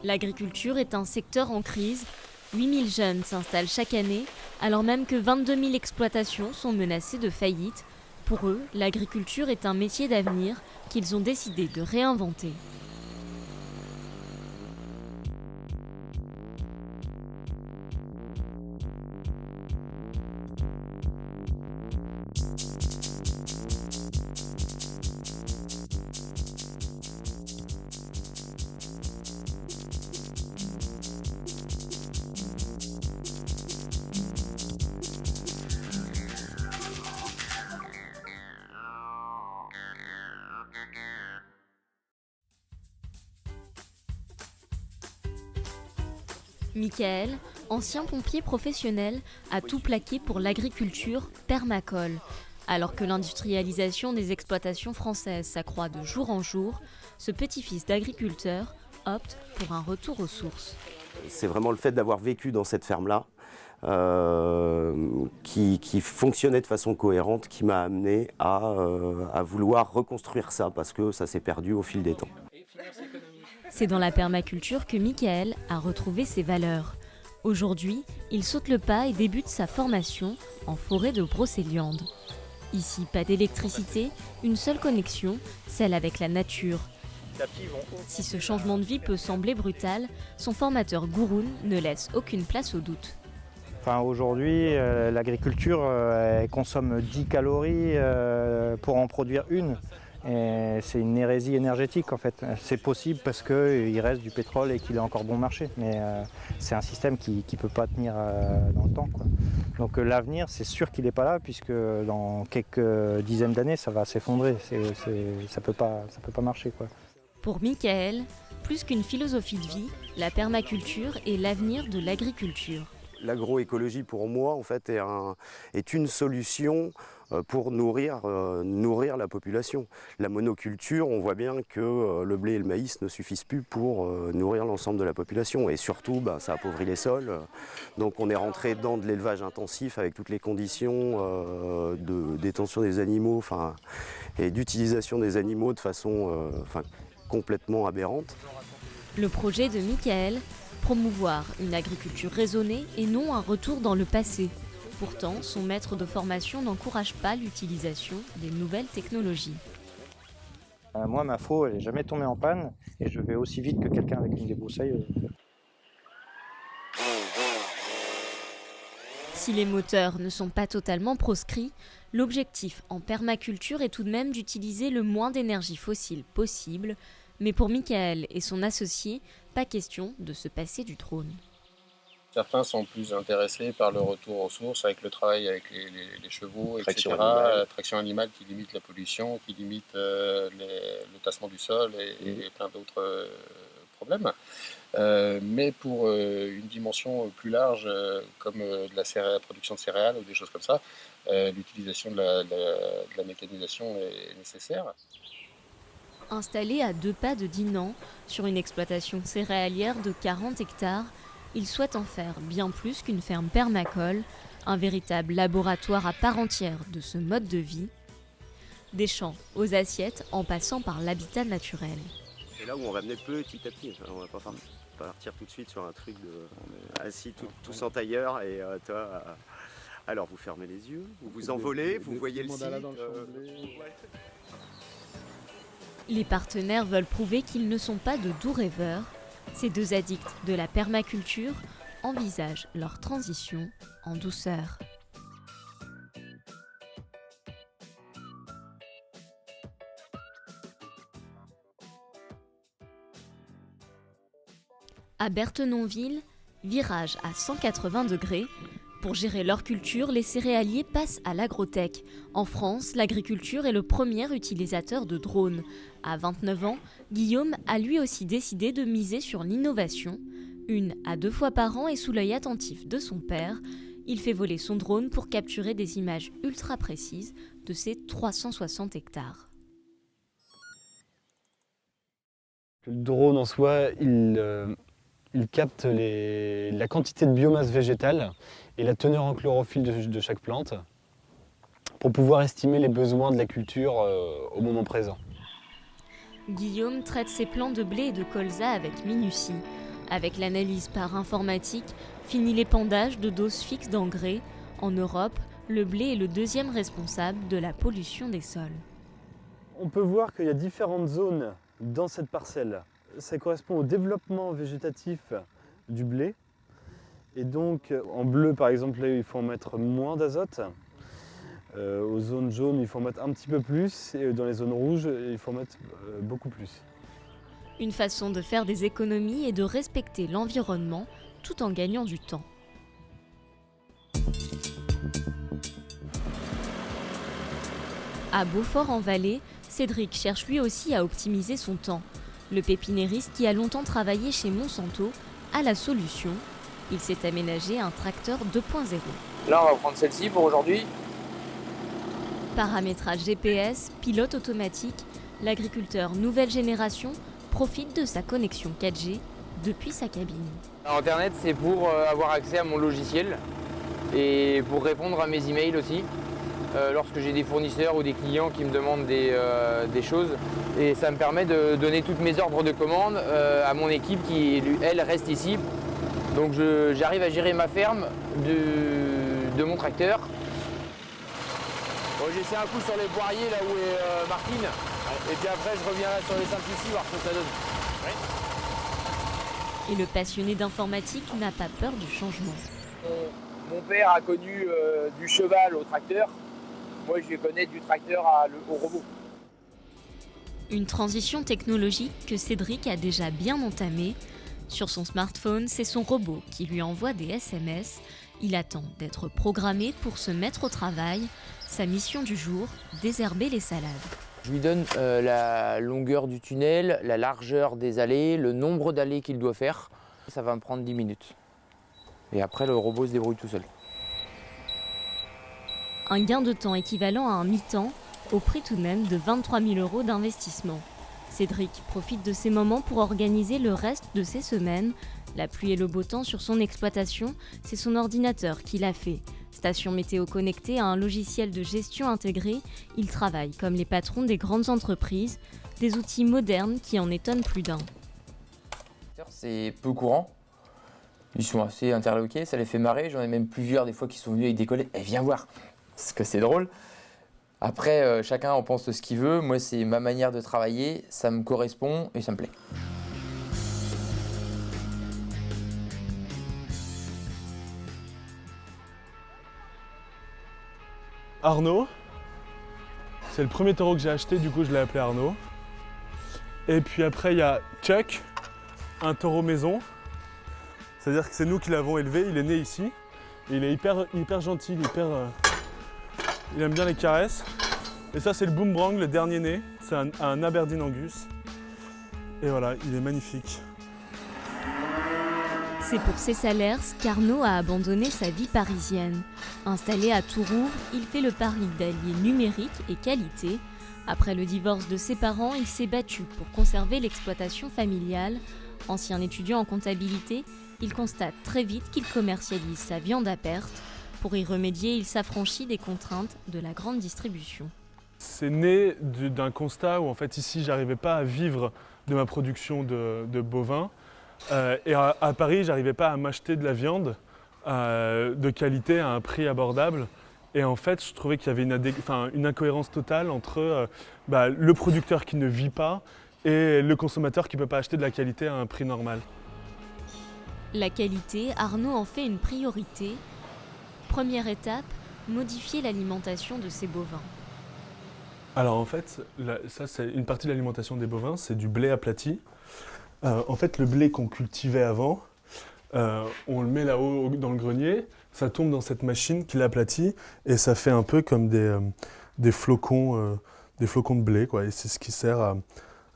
L'agriculture est un secteur en crise. 8000 jeunes s'installent chaque année, alors même que 22 000 exploitations sont menacées de faillite. Pour eux, l'agriculture est un métier d'avenir qu'ils ont décidé de réinventer. Michael, ancien pompier professionnel, a tout plaqué pour l'agriculture permacole. Alors que l'industrialisation des exploitations françaises s'accroît de jour en jour, ce petit-fils d'agriculteur opte pour un retour aux sources. C'est vraiment le fait d'avoir vécu dans cette ferme-là qui fonctionnait de façon cohérente qui m'a amené à vouloir reconstruire ça parce que ça s'est perdu au fil des temps. C'est dans la permaculture que Michael a retrouvé ses valeurs. Aujourd'hui, il saute le pas et débute sa formation en forêt de Brocéliande. Ici, pas d'électricité, une seule connexion, celle avec la nature. Si ce changement de vie peut sembler brutal, son formateur Gouroun ne laisse aucune place au doute. Aujourd'hui, l'agriculture elle consomme 10 calories pour en produire une. Et c'est une hérésie énergétique en fait. C'est possible parce qu'il reste du pétrole et qu'il est encore bon marché. Mais c'est un système qui ne peut pas tenir dans le temps, quoi. Donc l'avenir, c'est sûr qu'il n'est pas là puisque dans quelques dizaines d'années, ça va s'effondrer. Ça peut pas marcher, quoi. Pour Michael, plus qu'une philosophie de vie, la permaculture est l'avenir de l'agriculture. L'agroécologie pour moi en fait est une solution pour nourrir la population. La monoculture, on voit bien que le blé et le maïs ne suffisent plus pour nourrir l'ensemble de la population et surtout ça appauvrit les sols. Donc on est rentré dans de l'élevage intensif avec toutes les conditions de détention des animaux et d'utilisation des animaux de façon complètement aberrante. Le projet de Michael, promouvoir une agriculture raisonnée et non un retour dans le passé. Pourtant, son maître de formation n'encourage pas l'utilisation des nouvelles technologies. Moi, ma faux, elle n'est jamais tombée en panne et je vais aussi vite que quelqu'un avec une débroussaille. Si les moteurs ne sont pas totalement proscrits, l'objectif en permaculture est tout de même d'utiliser le moins d'énergie fossile possible. Mais pour Michael et son associé, pas question de se passer du drone. Certains sont plus intéressés par le retour aux sources avec le travail avec les chevaux, Traction etc. animale. Traction animale qui limite la pollution, qui limite le tassement du sol et plein d'autres problèmes. Mais pour une dimension plus large, comme de la production de céréales ou des choses comme ça, l'utilisation de la mécanisation est nécessaire. Installé à 2 pas de Dinan, sur une exploitation céréalière de 40 hectares, il souhaite en faire bien plus qu'une ferme permacole, un véritable laboratoire à part entière de ce mode de vie, des champs aux assiettes en passant par l'habitat naturel. C'est là où on va mener petit à petit. On va pas partir tout de suite sur un truc de assis tous en tailleur et toi. Alors vous fermez les yeux, vous vous envolez, vous voyez le site. Les partenaires veulent prouver qu'ils ne sont pas de doux rêveurs. Ces deux addicts de la permaculture envisagent leur transition en douceur. À Berthenonville, virage à 180 degrés. Pour gérer leur culture, les céréaliers passent à l'agrotech. En France, l'agriculture est le premier utilisateur de drones. À 29 ans, Guillaume a lui aussi décidé de miser sur l'innovation. 1 à 2 fois par an et sous l'œil attentif de son père, il fait voler son drone pour capturer des images ultra précises de ses 360 hectares. Le drone en soi, il capte la quantité de biomasse végétale et la teneur en chlorophylle de chaque plante pour pouvoir estimer les besoins de la culture au moment présent. Guillaume traite ses plants de blé et de colza avec minutie. Avec l'analyse par informatique, fini l'épandage de doses fixes d'engrais. En Europe, le blé est le deuxième responsable de la pollution des sols. On peut voir qu'il y a différentes zones dans cette parcelle. Ça correspond au développement végétatif du blé. Et donc en bleu par exemple, là, il faut en mettre moins d'azote. Aux zones jaunes, il faut en mettre un petit peu plus. Et dans les zones rouges, il faut en mettre beaucoup plus. Une façon de faire des économies et de respecter l'environnement tout en gagnant du temps. À Beaufort-en-Vallée, Cédric cherche lui aussi à optimiser son temps. Le pépinériste qui a longtemps travaillé chez Monsanto a la solution. Il s'est aménagé un tracteur 2.0. Là, on va prendre celle-ci pour aujourd'hui. Paramétrage GPS, pilote automatique, l'agriculteur nouvelle génération profite de sa connexion 4G depuis sa cabine. Internet, c'est pour avoir accès à mon logiciel et pour répondre à mes emails aussi. Lorsque j'ai des fournisseurs ou des clients qui me demandent des choses. Et ça me permet de donner toutes mes ordres de commande à mon équipe qui, elle, reste ici. Donc j'arrive à gérer ma ferme de mon tracteur. Bon, j'essaie un coup sur les poiriers là où est Martine. Et puis après je reviens là sur les simplicis voir ce que ça donne. Et le passionné d'informatique n'a pas peur du changement. Mon père a connu du cheval au tracteur. Moi, je vais connaître du tracteur au robot. Une transition technologique que Cédric a déjà bien entamée. Sur son smartphone, c'est son robot qui lui envoie des SMS. Il attend d'être programmé pour se mettre au travail. Sa mission du jour, désherber les salades. Je lui donne la longueur du tunnel, la largeur des allées, le nombre d'allées qu'il doit faire. Ça va me prendre 10 minutes. Et après, le robot se débrouille tout seul. Un gain de temps équivalent à un mi-temps, au prix tout de même de 23 000 € d'investissement. Cédric profite de ces moments pour organiser le reste de ses semaines. La pluie et le beau temps sur son exploitation, c'est son ordinateur qui l'a fait. Station météo connectée à un logiciel de gestion intégré, il travaille comme les patrons des grandes entreprises, des outils modernes qui en étonnent plus d'un. C'est peu courant. Ils sont assez interloqués, ça les fait marrer. J'en ai même plusieurs des fois qui sont venus avec des collègues. Eh, viens voir, parce que c'est drôle. Après, chacun en pense ce qu'il veut. Moi, c'est ma manière de travailler, ça me correspond et ça me plaît. Arnaud, c'est le premier taureau que j'ai acheté, du coup je l'ai appelé Arnaud. Et puis après il y a Chuck, un taureau maison. C'est-à-dire que c'est nous qui l'avons élevé, il est né ici. Et il est hyper gentil, il aime bien les caresses. Et ça c'est le Boomerang, le dernier né, c'est un Aberdeen Angus. Et voilà, il est magnifique. C'est pour ces salaires qu'Arnaud a abandonné sa vie parisienne. Installé à Tourouvre, il fait le pari d'allier numérique et qualité. Après le divorce de ses parents, il s'est battu pour conserver l'exploitation familiale. Ancien étudiant en comptabilité, il constate très vite qu'il commercialise sa viande à perte. Pour y remédier, il s'affranchit des contraintes de la grande distribution. C'est né d'un constat où en fait ici j'arrivais pas à vivre de ma production de bovins. Et à Paris, j'arrivais pas à m'acheter de la viande de qualité à un prix abordable. Et en fait, je trouvais qu'il y avait une incohérence totale entre le producteur qui ne vit pas et le consommateur qui ne peut pas acheter de la qualité à un prix normal. La qualité, Arnaud en fait une priorité. Première étape, modifier l'alimentation de ses bovins. Alors en fait, ça c'est une partie de l'alimentation des bovins, c'est du blé aplati. En fait, le blé qu'on cultivait avant, on le met là-haut dans le grenier, ça tombe dans cette machine qui l'aplatit et ça fait un peu comme des flocons de blé, quoi. Et c'est ce qui sert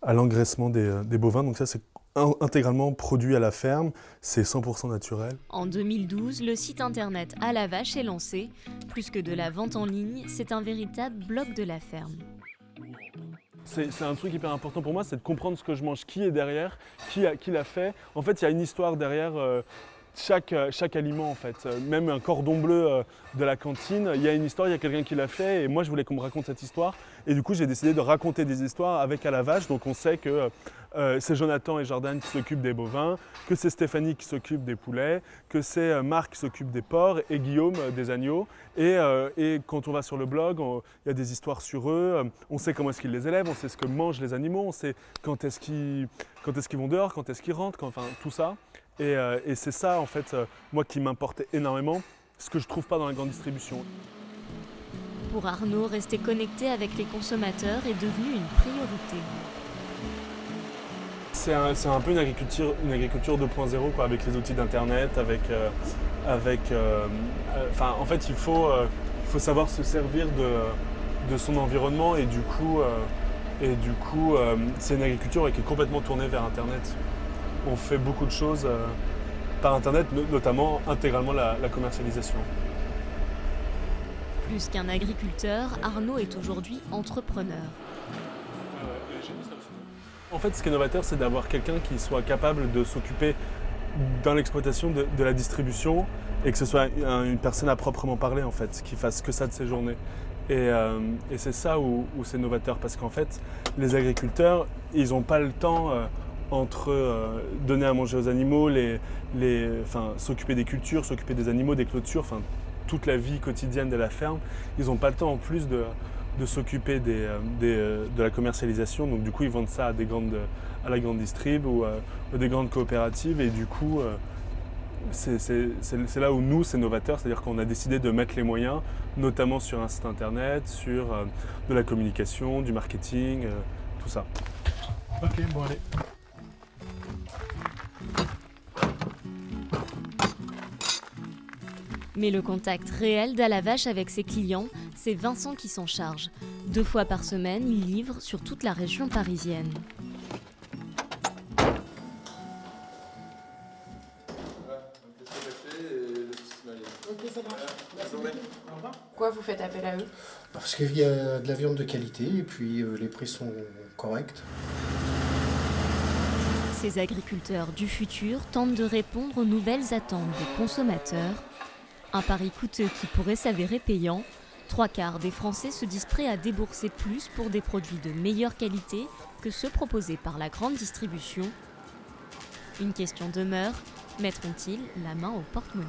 à l'engraissement des bovins. Donc ça, c'est intégralement produit à la ferme, c'est 100% naturel. En 2012, le site internet À la Vache est lancé. Plus que de la vente en ligne, c'est un véritable blog de la ferme. C'est un truc hyper important pour moi, c'est de comprendre ce que je mange, qui est derrière, qui l'a fait. En fait, il y a une histoire derrière chaque aliment en fait. Même un cordon bleu de la cantine, il y a une histoire, il y a quelqu'un qui l'a fait et moi je voulais qu'on me raconte cette histoire. Et du coup j'ai décidé de raconter des histoires avec à la vache. Donc on sait que c'est Jonathan et Jordan qui s'occupent des bovins, que c'est Stéphanie qui s'occupe des poulets, que c'est Marc qui s'occupe des porcs et Guillaume des agneaux. Et quand on va sur le blog, il y a des histoires sur eux, on sait comment est-ce qu'ils les élèvent, on sait ce que mangent les animaux, on sait quand est-ce qu'ils vont dehors, quand est-ce qu'ils rentrent, enfin tout ça. Et c'est ça, en fait, moi qui m'importait énormément, ce que je ne trouve pas dans la grande distribution. Pour Arnaud, rester connecté avec les consommateurs est devenu une priorité. C'est un peu une agriculture 2.0 quoi, avec les outils d'internet, en fait, il faut savoir se servir de son environnement et du coup, c'est une agriculture qui est complètement tournée vers internet. On fait beaucoup de choses par internet, notamment intégralement la commercialisation. Plus qu'un agriculteur, Arnaud est aujourd'hui entrepreneur. En fait, ce qui est novateur, c'est d'avoir quelqu'un qui soit capable de s'occuper dans l'exploitation de la distribution et que ce soit une personne à proprement parler, en fait, qui fasse que ça de ses journées. Et c'est ça où c'est novateur, parce qu'en fait, les agriculteurs, ils n'ont pas le temps entre donner à manger aux animaux, s'occuper des cultures, s'occuper des animaux, des clôtures, toute la vie quotidienne de la ferme. Ils n'ont pas le temps en plus de s'occuper de la commercialisation. Donc du coup, ils vendent ça à la grande distrib ou des grandes coopératives. Et du coup, c'est là où nous, c'est novateur. C'est-à-dire qu'on a décidé de mettre les moyens, notamment sur un site internet, sur de la communication, du marketing, tout ça. Ok, bon allez. Mais le contact réel d'À la Vache avec ses clients, c'est Vincent qui s'en charge. 2 fois par semaine, il livre sur toute la région parisienne. Pourquoi vous faites appel à eux? Parce qu'il y a de la viande de qualité et puis les prix sont corrects. Ces agriculteurs du futur tentent de répondre aux nouvelles attentes des consommateurs. Un pari coûteux qui pourrait s'avérer payant. 3/4 des Français se disent prêts à débourser plus pour des produits de meilleure qualité que ceux proposés par la grande distribution. Une question demeure, mettront-ils la main au porte-monnaie ?